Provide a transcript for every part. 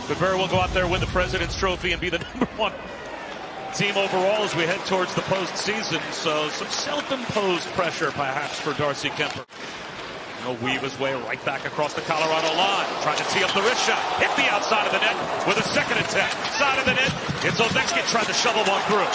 could very well go out there, win the President's Trophy, and be the #1 team overall as we head towards the postseason. So some self-imposed pressure perhaps for Darcy Kuemper. He'll weave his way right back across the Colorado line. Trying to tee up the wrist shot. Hit the outside of the net with a second attempt. Side of the net. It's Ovechkin trying to shovel one through.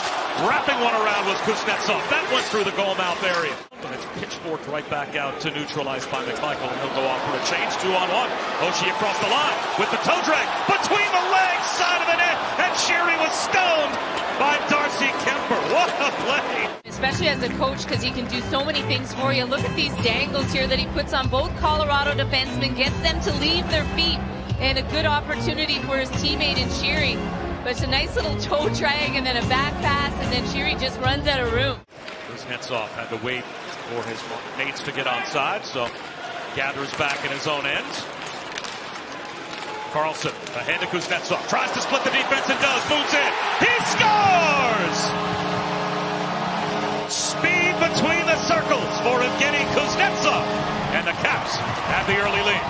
Wrapping one around was Kuznetsov. That went through the goal mouth area. And it's pitchforked right back out to neutralized by McMichael. And he'll go off for a change. 2-on-1. Oshie across the line with the toe drag. Between the legs. Side of the net. And Sheary was stoned by Darcy Kuemper. What a play. Especially as a coach, because he can do so many things for you. Look at these dangles here that he puts on both Colorado defensemen, gets them to leave their feet, and a good opportunity for his teammate in Sheary. But it's a nice little toe drag and then a back pass, and then Sheary just runs out of room. Kuznetsov had to wait for his mates to get onside, so gathers back in his own end. Carlson ahead to Kuznetsov, tries to split the defense and does, moves in, he scores! Speed between the circles for Evgeny Kuznetsov, and the Caps have the early lead.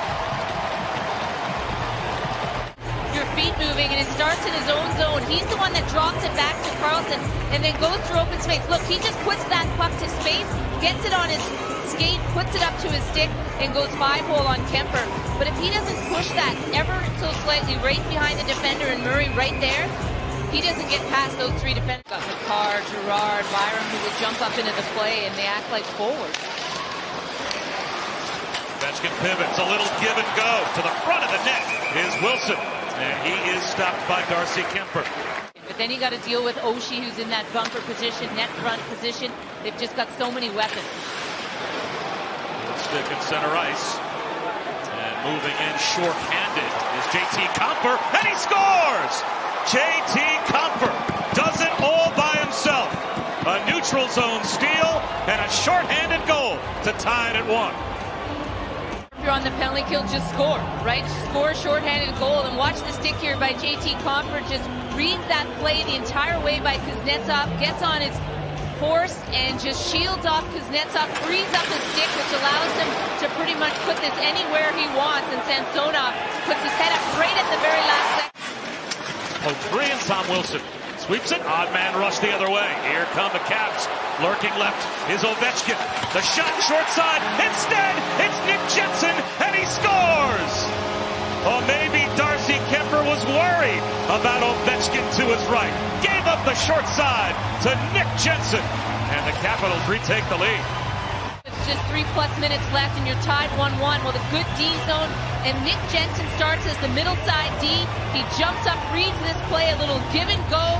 Your feet moving, and it starts in his own zone. He's the one that drops it back to Carlson and then goes through open space. Look, he just puts that puck to space, gets it on his skate, puts it up to his stick, and goes 5-hole on Kuemper. But if he doesn't push that ever so slightly right behind the defender and Murray right there, he doesn't get past those three defenders. Got McCarr, Girard, Byram, who will jump up into the play, and they act like forwards. Ovechkin pivots, a little give and go. To the front of the net is Wilson, and he is stopped by Darcy Kuemper. But then you got to deal with Oshie, who's in that bumper position, net front position. They've just got so many weapons. Stick in center ice. And moving in short-handed is JT Compher, and he scores! JT Compher does it all by himself. A neutral zone steal and a short-handed goal to tie it at 1. If you're on the penalty kill, just score, right? Score a short-handed goal, and watch the stick here by JT Compher. Just reads that play the entire way by Kuznetsov, gets on his horse and just shields off Kuznetsov, frees up his stick, which allows him to pretty much put this anywhere he wants, and Samsonov puts his head up right at the very last second. Poke free, and Tom Wilson sweeps it. Odd man rush the other way. Here come the Caps. Lurking left is Ovechkin. The shot short side. Instead, it's Nick Jensen, and he scores! Oh, maybe Darcy Kuemper was worried about Ovechkin to his right. Gave up the short side to Nick Jensen, and the Capitals retake the lead. It's just 3+ minutes left, and you're tied 1-1 with a good D zone. And Nick Jensen starts as the middle side D. He jumps up, reads this play, a little give and go,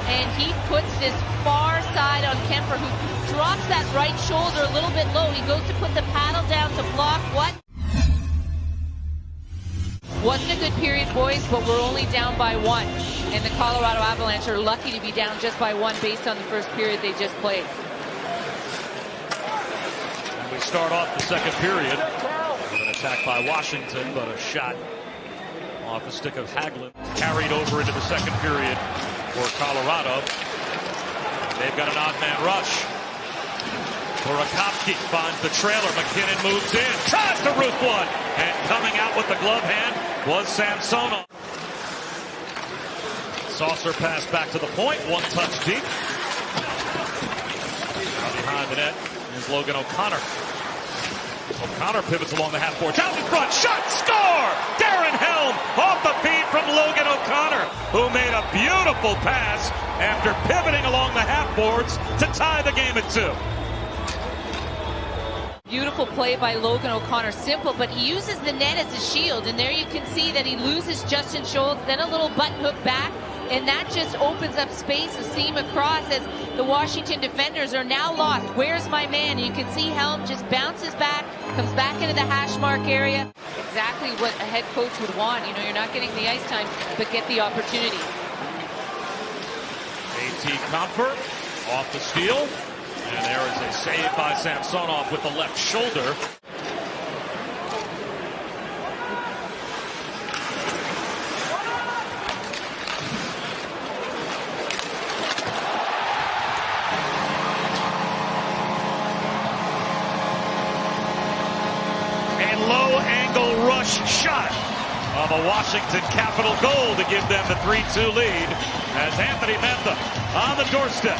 and he puts this far side on Kuemper, who drops that right shoulder a little bit low. He goes to put the paddle down to block what? Wasn't a good period, boys, but we're only down by 1. And the Colorado Avalanche are lucky to be down just by 1 based on the first period they just played. And we start off the second period with an attack by Washington, but a shot off the stick of Hagelin carried over into the second period for Colorado. They've got an odd man rush. Burakovsky finds the trailer. McKinnon moves in, tries to root one, and coming out with the glove hand was Samsonov. Saucer pass back to the point, 1 touch deep. Now behind the net is Logan O'Connor. O'Connor pivots along the half boards, out in front, shot, score! Darren Helm off the feed from Logan O'Connor, who made a beautiful pass after pivoting along the half boards to tie the game at 2. Beautiful play by Logan O'Connor. Simple, but he uses the net as a shield, and there you can see that he loses Justin Schultz, then a little button hook back, and that just opens up space, a seam across, as the Washington defenders are now lost. Where's my man? You can see Helm just bounces back, comes back into the hash mark area. Exactly what a head coach would want. You know, you're not getting the ice time, but get the opportunity. JT Compher off the steal. And there is a save by Samsonov with the left shoulder. A low angle rush shot of a Washington Capital goal to give them the 3-2 lead as Anthony Mantha on the doorstep.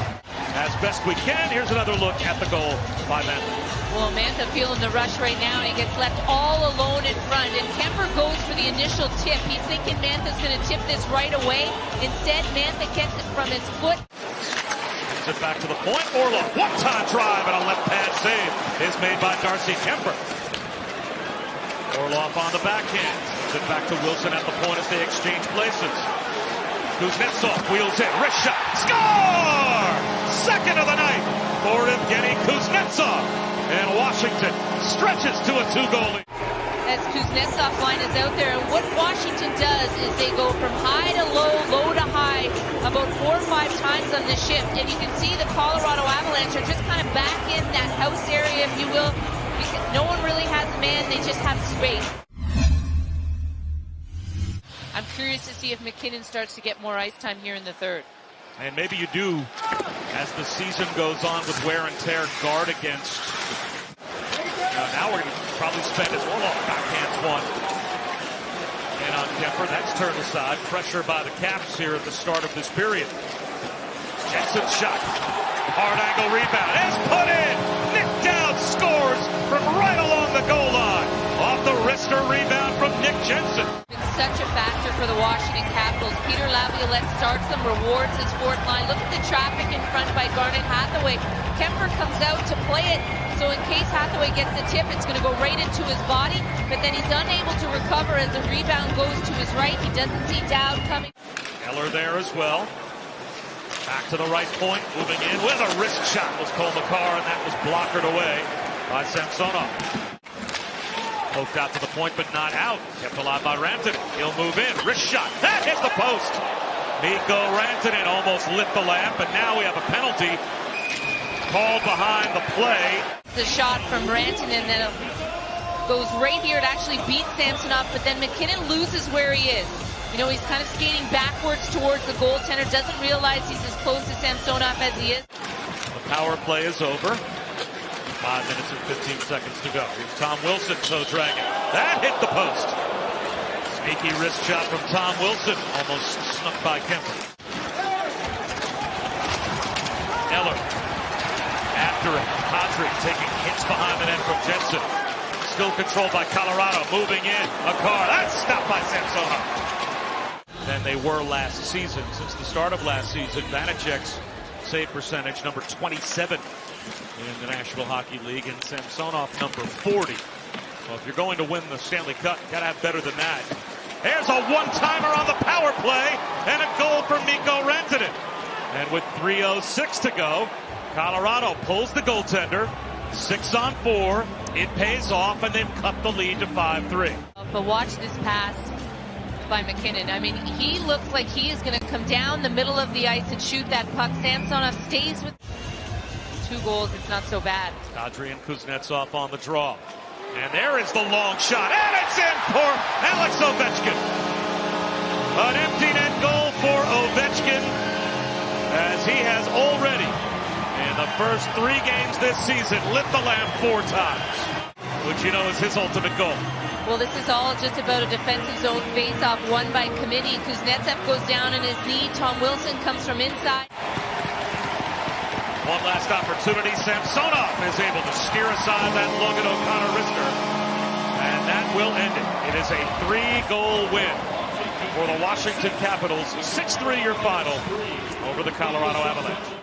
As best we can, here's another look at the goal by Mantha. Well, Mantha feeling the rush right now, and he gets left all alone in front. And Kemper goes for the initial tip. He's thinking Mantha's going to tip this right away. Instead, Mantha gets it from his foot. It back to the point. Orlov, one-time drive and a left pad save is made by Darcy Kemper. Orlov on the backhand. It back to Wilson at the point as they exchange places. Kuznetsov wheels in. Wrist shot. Score! Second of the night for Evgeny Kuznetsov. And Washington stretches to a 2-goal lead. As Kuznetsov line is out there, and what Washington does is they go from high to low, low to high, about 4 or 5 times on the shift. And you can see the Colorado Avalanche are just kind of back in that house area, if you will, because no one really has a man, they just have space. I'm curious to see if McKinnon starts to get more ice time here in the third. And maybe you do, as the season goes on with wear and tear, guard against. Now we're going to probably spend it. Orlov backhands one. And on Kemper, that's turned aside. Pressure by the Caps here at the start of this period. Jensen's shot. Hard angle rebound. It's put in. Nick Dowd scores from right along the goal line. Off the wrister rebound from Nick Jensen. Such a factor for the Washington Capitals. Peter Laviolette starts them, rewards his fourth line. Look at the traffic in front by Garnet Hathaway. Kemper comes out to play it, so in case Hathaway gets the tip, it's going to go right into his body, but then he's unable to recover as the rebound goes to his right. He doesn't see Dowd coming. Eller there as well. Back to the right point, moving in with a wrist shot was Cole McCarr, and that was blockered away by Samsonov. Poked out to the point, but not out. Kept alive by Rantanen. He'll move in. Wrist shot. That hit the post. Mikko Rantanen almost lit the lamp, and now we have a penalty called behind the play. The shot from Rantanen that goes right here. It actually beats Samsonov, but then McKinnon loses where he is. You know, he's kind of skating backwards towards the goaltender. Doesn't realize he's as close to Samsonov as he is. The power play is over. 5 minutes and 15 seconds to go. Here's Tom Wilson, toe dragging. That hit the post. Sneaky wrist shot from Tom Wilson. Almost snuck by Kemper. Eller. After it. Kadri taking hits behind the net from Jensen. Still controlled by Colorado. Moving in. McCarr. That's stopped by Samsonov. Than they were last season. Since the start of last season, Vanacek's save percentage number 27 in the National Hockey League, and Samsonov number 40. Well, if you're going to win the Stanley Cup, you gotta have better than that. There's a one-timer on the power play, and a goal from Mikko Rantanen. And with 3:06 to go, Colorado pulls the goaltender. 6-on-4. It pays off, and they've cut the lead to 5-3. But watch this pass by McKinnon. I mean, he looks like he is going to come down the middle of the ice and shoot that puck. Samsonov stays with 2 goals. It's not so bad. Kadri and Kuznetsov on the draw. And there is the long shot. And it's in for Alex Ovechkin. An empty net goal for Ovechkin, as he has already, in the first 3 games this season, lit the lamp 4 times, which you know is his ultimate goal. Well, this is all just about a defensive zone face-off won by committee. Kuznetsov goes down on his knee. Tom Wilson comes from inside. One last opportunity. Samsonov is able to steer aside that Logan O'Connor wrister. And that will end it. It is a 3-goal win for the Washington Capitals. 6-3 your final over the Colorado Avalanche.